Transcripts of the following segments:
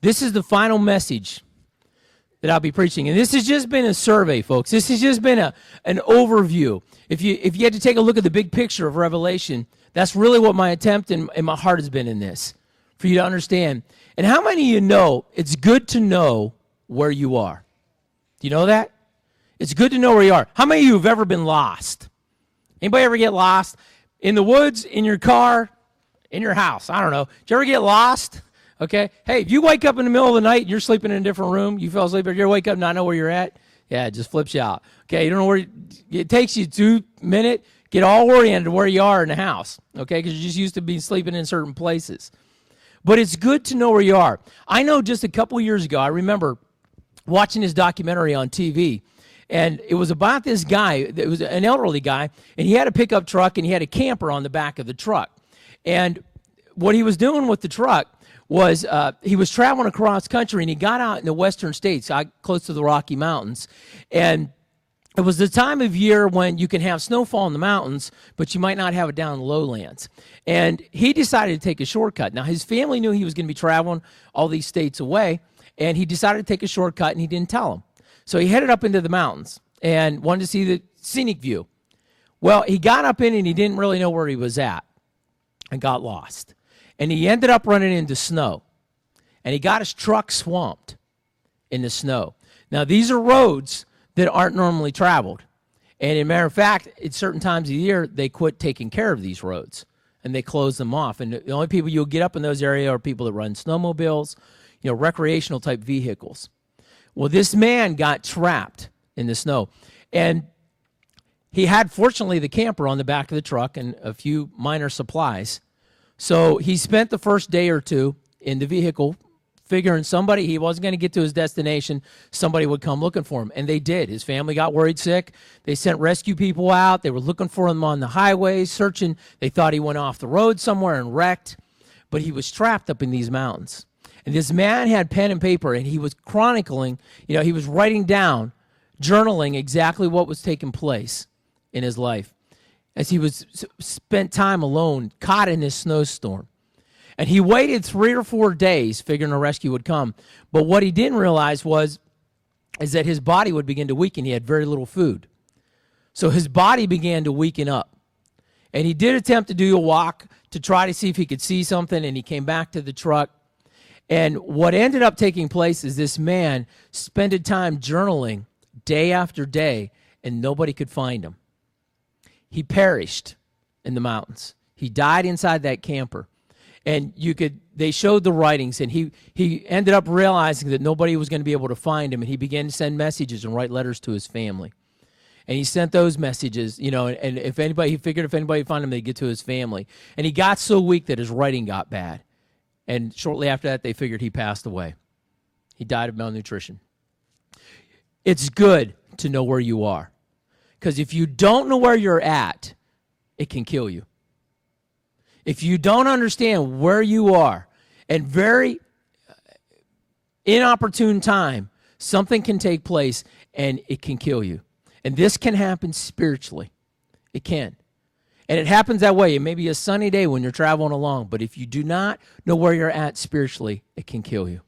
This is the final message that I'll be preaching. And this has just been a survey, folks. This has just been an overview. If you had to take a look at the big picture of Revelation, that's really what my attempt and my heart has been in this, for you to understand. And how many of you know it's good to know where you are? Do you know that? It's good to know where you are. How many of you have ever been lost? Anybody ever get lost? In the woods, in your car, in your house? I don't know. Did you ever get lost? Okay. Hey, if you wake up in the middle of the night and you're sleeping in a different room, you fell asleep, or you wake up and not know where you're at, yeah, it just flips you out. Okay, you don't know where, it takes you 2 minutes, get all oriented where you are in the house, okay, because you're just used to being sleeping in certain places. But it's good to know where you are. I know just a couple years ago, I remember watching this documentary on TV, and it was about this guy. It was an elderly guy, and he had a pickup truck, and he had a camper on the back of the truck. And what he was doing with the truck was he was traveling across country, and he got out in the western states, close to the Rocky Mountains. And it was the time of year when you can have snowfall in the mountains, but you might not have it down in the lowlands. And he decided to take a shortcut. Now, his family knew he was going to be traveling all these states away, and he decided to take a shortcut, and he didn't tell them. So he headed up into the mountains and wanted to see the scenic view. Well, he got up in, and he didn't really know where he was at and got lost. And he ended up running into snow. And he got his truck swamped in the snow. Now, these are roads that aren't normally traveled. And as a matter of fact, at certain times of the year, they quit taking care of these roads. And they close them off. And the only people you'll get up in those areas are people that run snowmobiles, recreational type vehicles. Well, this man got trapped in the snow. And he had, fortunately, the camper on the back of the truck and a few minor supplies. So he spent the first day or two in the vehicle figuring he wasn't going to get to his destination, somebody would come looking for him. And they did. His family got worried sick. They sent rescue people out. They were looking for him on the highways, searching. They thought he went off the road somewhere and wrecked. But he was trapped up in these mountains. And this man had pen and paper, and he was chronicling, he was writing down, journaling exactly what was taking place in his life as he was spent time alone, caught in this snowstorm. And he waited 3 or 4 days figuring a rescue would come. But what he didn't realize is that his body would begin to weaken. He had very little food. So his body began to weaken up. And he did attempt to do a walk to try to see if he could see something, and he came back to the truck. And what ended up taking place is this man spent time journaling day after day, and nobody could find him. He perished in the mountains. He died inside that camper. And they showed the writings, and he ended up realizing that nobody was going to be able to find him, and he began to send messages and write letters to his family. And he sent those messages, and he figured if anybody found him, they'd get to his family. And he got so weak that his writing got bad. And shortly after that, they figured he passed away. He died of malnutrition. It's good to know where you are. Because if you don't know where you're at, it can kill you. If you don't understand where you are, and very inopportune time, something can take place and it can kill you. And this can happen spiritually. It can. And it happens that way. It may be a sunny day when you're traveling along, but if you do not know where you're at spiritually, it can kill you.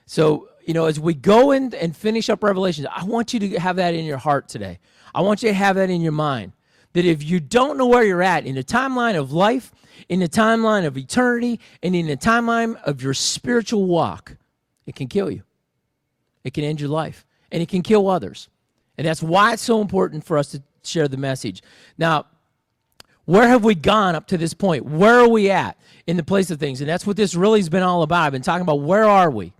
So, as we go in and finish up Revelation, I want you to have that in your heart today. I want you to have that in your mind. That if you don't know where you're at in the timeline of life, in the timeline of eternity, and in the timeline of your spiritual walk, it can kill you. It can end your life. And it can kill others. And that's why it's so important for us to share the message. Now, where have we gone up to this point? Where are we at in the place of things? And that's what this really has been all about. I've been talking about where are we?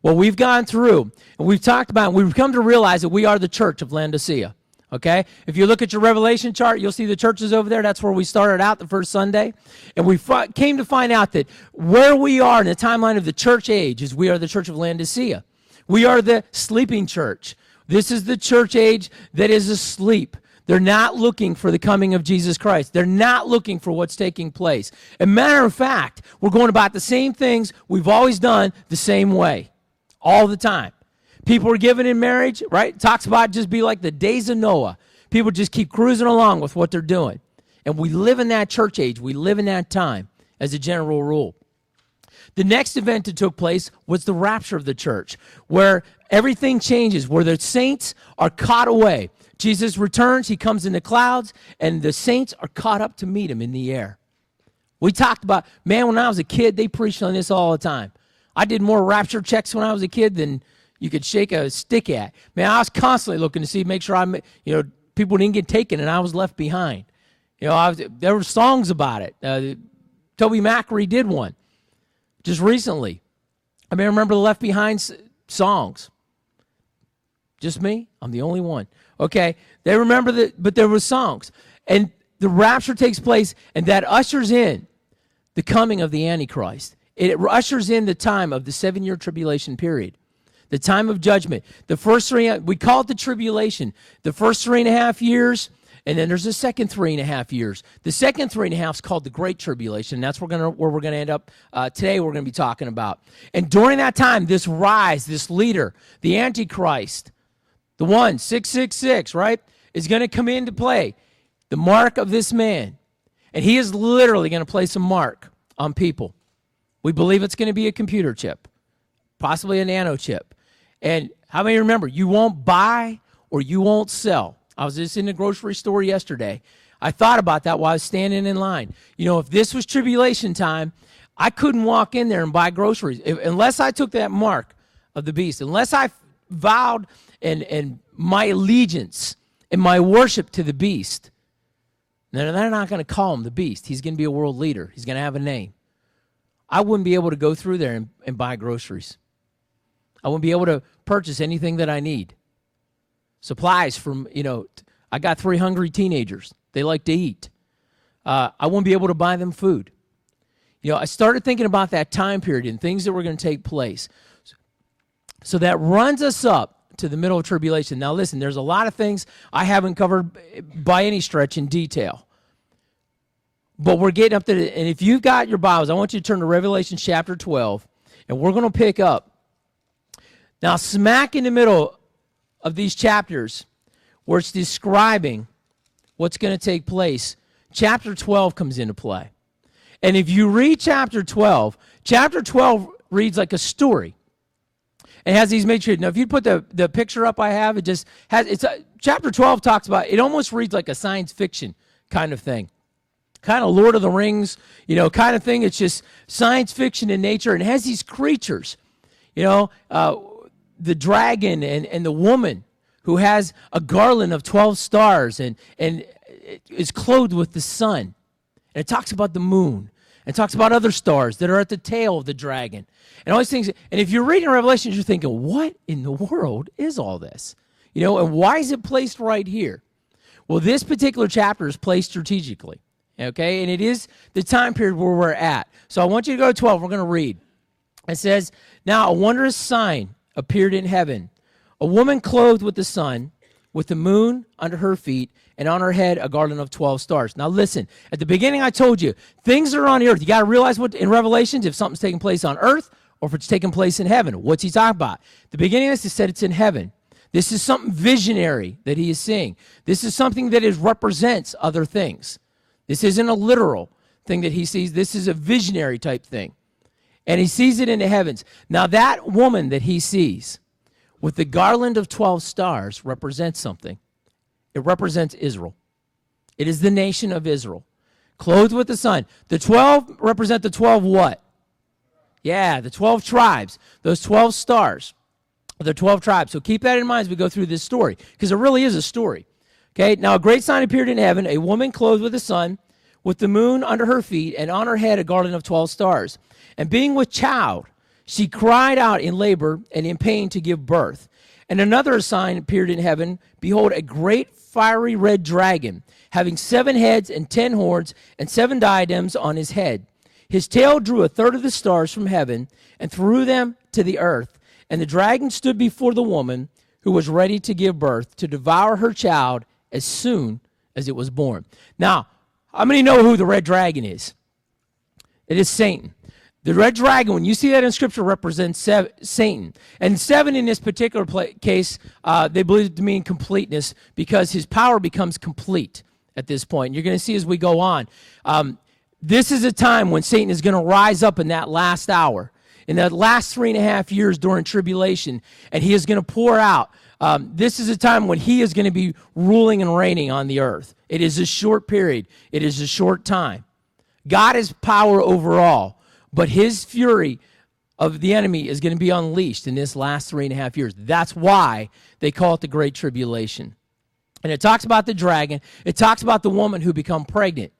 Well, we've gone through, and we've talked about, we've come to realize that we are the church of Laodicea. Okay? If you look at your Revelation chart, you'll see the churches over there. That's where we started out the first Sunday. And we came to find out that where we are in the timeline of the church age is we are the church of Laodicea. We are the sleeping church. This is the church age that is asleep. They're not looking for the coming of Jesus Christ. They're not looking for what's taking place. As a matter of fact, we're going about the same things we've always done the same way, all the time. People are given in marriage, right? It talks about just be like the days of Noah. People just keep cruising along with what they're doing. And we live in that church age. We live in that time as a general rule. The next event that took place was the rapture of the church, where everything changes, where the saints are caught away. Jesus returns, he comes in the clouds, and the saints are caught up to meet him in the air. We talked about, man, when I was a kid, they preached on this all the time. I did more rapture checks when I was a kid than you could shake a stick at. Man, I was constantly looking to see, make sure people didn't get taken and I was left behind. There were songs about it. Toby Macri did one just recently. I remember the Left Behind songs. Just me? I'm the only one. Okay, they remember that, but there were songs. And the rapture takes place, and that ushers in the coming of the Antichrist. It ushers in the time of the 7-year tribulation period, the time of judgment. The first we call it the tribulation. The first 3.5 years, and then there's the second 3.5 years. The second 3.5 is called the Great Tribulation. That's where we're going to end up today. We're going to be talking about. And during that time, this leader, the Antichrist, the one, 666, right, is going to come into play. The mark of this man. And he is literally going to place a mark on people. We believe it's going to be a computer chip, possibly a nano chip. And how many remember, you won't buy or you won't sell? I was just in the grocery store yesterday. I thought about that while I was standing in line. If this was tribulation time, I couldn't walk in there and buy groceries unless I took that mark of the beast, unless I vowed and my allegiance and my worship to the beast. Now, they're not going to call him the beast. He's going to be a world leader. He's going to have a name. I wouldn't be able to go through there and buy groceries. I wouldn't be able to purchase anything that I need. Supplies from, I got 3 hungry teenagers. They like to eat. I wouldn't be able to buy them food. I started thinking about that time period and things that were going to take place. So that runs us up to the middle of tribulation. Now listen, there's a lot of things I haven't covered by any stretch in detail. But we're getting up to it. And if you've got your Bibles, I want you to turn to Revelation chapter 12, and we're going to pick up. Now, smack in the middle of these chapters, where it's describing what's going to take place, chapter 12 comes into play. And if you read chapter 12 reads like a story. It has these major. Now, if you put the picture up I have, chapter 12 talks about, it almost reads like a science fiction kind of thing. Kind of Lord of the Rings, kind of thing. It's just science fiction in nature, and it has these creatures, the dragon and the woman who has a garland of 12 stars and is clothed with the sun. And it talks about the moon. And it talks about other stars that are at the tail of the dragon. And all these things. And if you're reading Revelation, you're thinking, what in the world is all this? And why is it placed right here? Well, this particular chapter is placed strategically. Okay, and it is the time period where we're at. So I want you to go to 12. We're going to read. It says, now a wondrous sign appeared in heaven. A woman clothed with the sun, with the moon under her feet, and on her head a garland of 12 stars. Now listen, at the beginning I told you, things that are on the earth. You got to realize what in Revelations, if something's taking place on earth or if it's taking place in heaven. What's he talking about? The beginning of this, he said it's in heaven. This is something visionary that he is seeing. This is something that represents other things. This isn't a literal thing that he sees. This is a visionary type thing. And he sees it in the heavens. Now that woman that he sees with the garland of 12 stars represents something. It represents Israel. It is the nation of Israel. Clothed with the sun. The 12 represent the 12 what? Yeah, the 12 tribes. Those 12 stars are the 12 tribes. So keep that in mind as we go through this story, because it really is a story. Okay, now a great sign appeared in heaven, a woman clothed with the sun, with the moon under her feet, and on her head a garland of 12 stars. And being with child, she cried out in labor and in pain to give birth. And another sign appeared in heaven. Behold, a great fiery red dragon, having 7 heads and 10 horns, and 7 diadems on his head. His tail drew 1/3 of the stars from heaven, and threw them to the earth. And the dragon stood before the woman, who was ready to give birth, to devour her child as soon as it was born. Now, how many know who the red dragon is? It is Satan. The red dragon, when you see that in Scripture, represents Satan. And 7 in this particular case, they believe it to mean completeness, because his power becomes complete at this point. And you're going to see as we go on. This is a time when Satan is going to rise up in that last hour, in that last 3.5 years during tribulation, and he is going to pour out. This is a time when he is going to be ruling and reigning on the earth. It is a short period. It is a short time. God has power over all, but his fury of the enemy is going to be unleashed in this last 3.5 years. That's why they call it the Great Tribulation. And it talks about the dragon. It talks about the woman who become pregnant.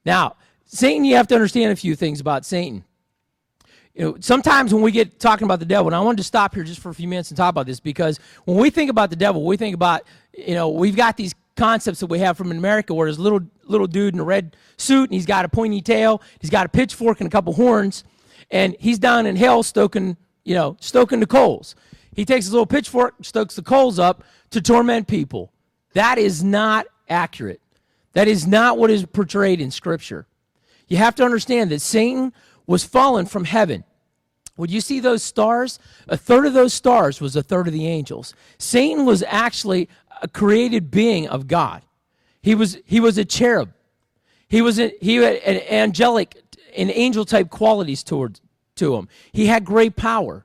Now, Satan, you have to understand a few things about Satan. Sometimes when we get talking about the devil, and I wanted to stop here just for a few minutes and talk about this, because when we think about the devil, we think about, we've got these concepts that we have from America where there's a little dude in a red suit, and he's got a pointy tail, he's got a pitchfork and a couple horns, and he's down in hell stoking the coals. He takes his little pitchfork, stokes the coals up to torment people. That is not accurate. That is not what is portrayed in Scripture. You have to understand that Satan was fallen from heaven. When you see those stars, a third of those stars was a third of the angels. Satan was actually a created being of God. He was a cherub. He had an angelic and angel type qualities to him. He had great power.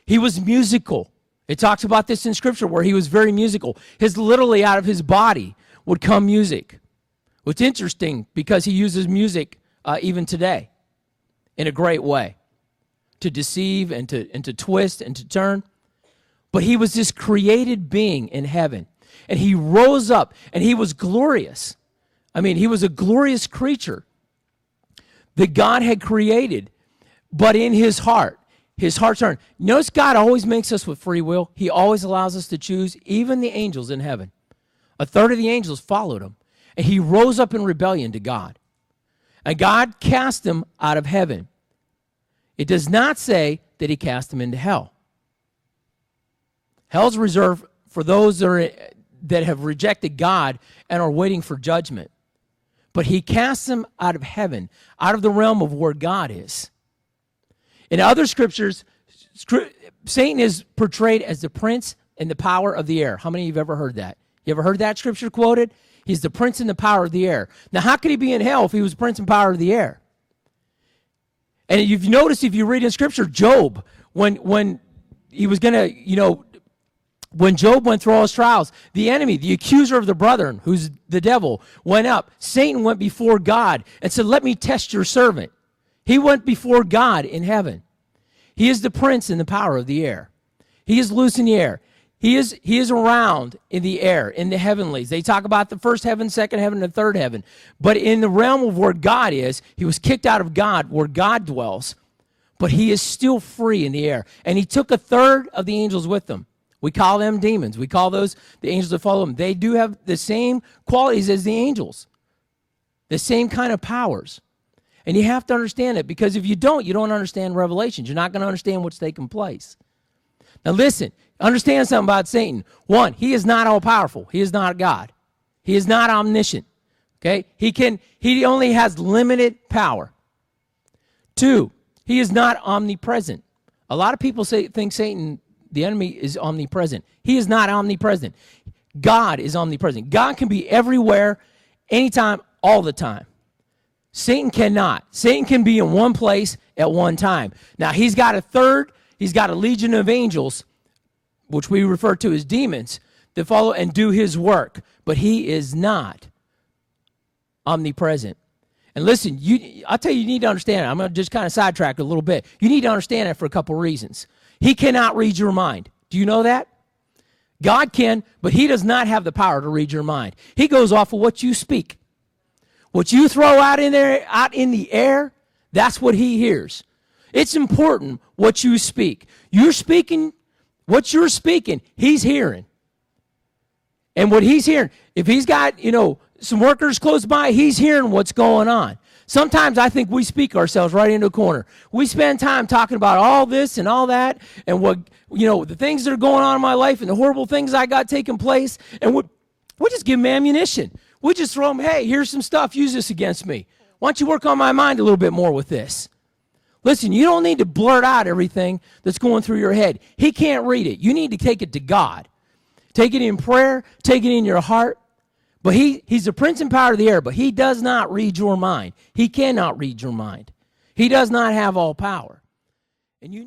He was musical. It talks about this in Scripture where he was very musical. Literally out of his body would come music. It's interesting because he uses music even today in a great way to deceive and to twist and to turn. But he was this created being in heaven. And he rose up and he was glorious. I mean, he was a glorious creature that God had created, but in his heart turned. Notice God always makes us with free will. He always allows us to choose, even the angels in heaven. A third of the angels followed him. And he rose up in rebellion to God. And God cast him out of heaven. It does not say that he cast him into hell. Hell's reserved for those that have rejected God and are waiting for judgment. But he casts him out of heaven, out of the realm of where God is. In other scriptures, Satan is portrayed as the prince and the power of the air. How many of you have ever heard that? You ever heard that scripture quoted? He's the prince and the power of the air. Now, how could he be in hell if he was prince and power of the air? And you've noticed, if you read in Scripture, Job, when he was going to, when Job went through all his trials, the enemy, the accuser of the brethren, who's the devil, went up. Satan went before God and said, let me test your servant. He went before God in heaven. He is the prince and the power of the air. He is loose in the air. He is around in the air, in the heavenlies. They talk about the first heaven, second heaven, and third heaven. But in the realm of where God is, he was kicked out of God, where God dwells. But he is still free in the air. And he took a third of the angels with him. We call them demons. We call those the angels that follow him. They do have the same qualities as the angels. The same kind of powers. And you have to understand it, because if you don't understand Revelations. You're not going to understand what's taking place. Now listen, understand something about Satan. One, he is not all-powerful. He is not God. He is not omniscient. Okay? He only has limited power. Two, he is not omnipresent. A lot of people think Satan, the enemy, is omnipresent. He is not omnipresent. God is omnipresent. God can be everywhere, anytime, all the time. Satan cannot. Satan can be in one place at one time. Now, he's got a legion of angels, which we refer to as demons, that follow and do his work. But he is not omnipresent. And listen, I'll tell you, you need to understand it. I'm going to just kind of sidetrack a little bit. You need to understand it for a couple reasons. He cannot read your mind. Do you know that? God can, but he does not have the power to read your mind. He goes off of what you speak. What you throw out in the air, that's what he hears. It's important what you speak. You're speaking, what you're speaking, he's hearing. And what he's hearing, if he's got, some workers close by, he's hearing what's going on. Sometimes I think we speak ourselves right into a corner. We spend time talking about all this and all that, and what, the things that are going on in my life and the horrible things I got taking place, and we just give them ammunition. We just throw them, hey, here's some stuff, use this against me. Why don't you work on my mind a little bit more with this? Listen, you don't need to blurt out everything that's going through your head. He can't read it. You need to take it to God. Take it in prayer, take it in your heart. But he's the prince and power of the air, but he does not read your mind. He cannot read your mind. He does not have all power. And you need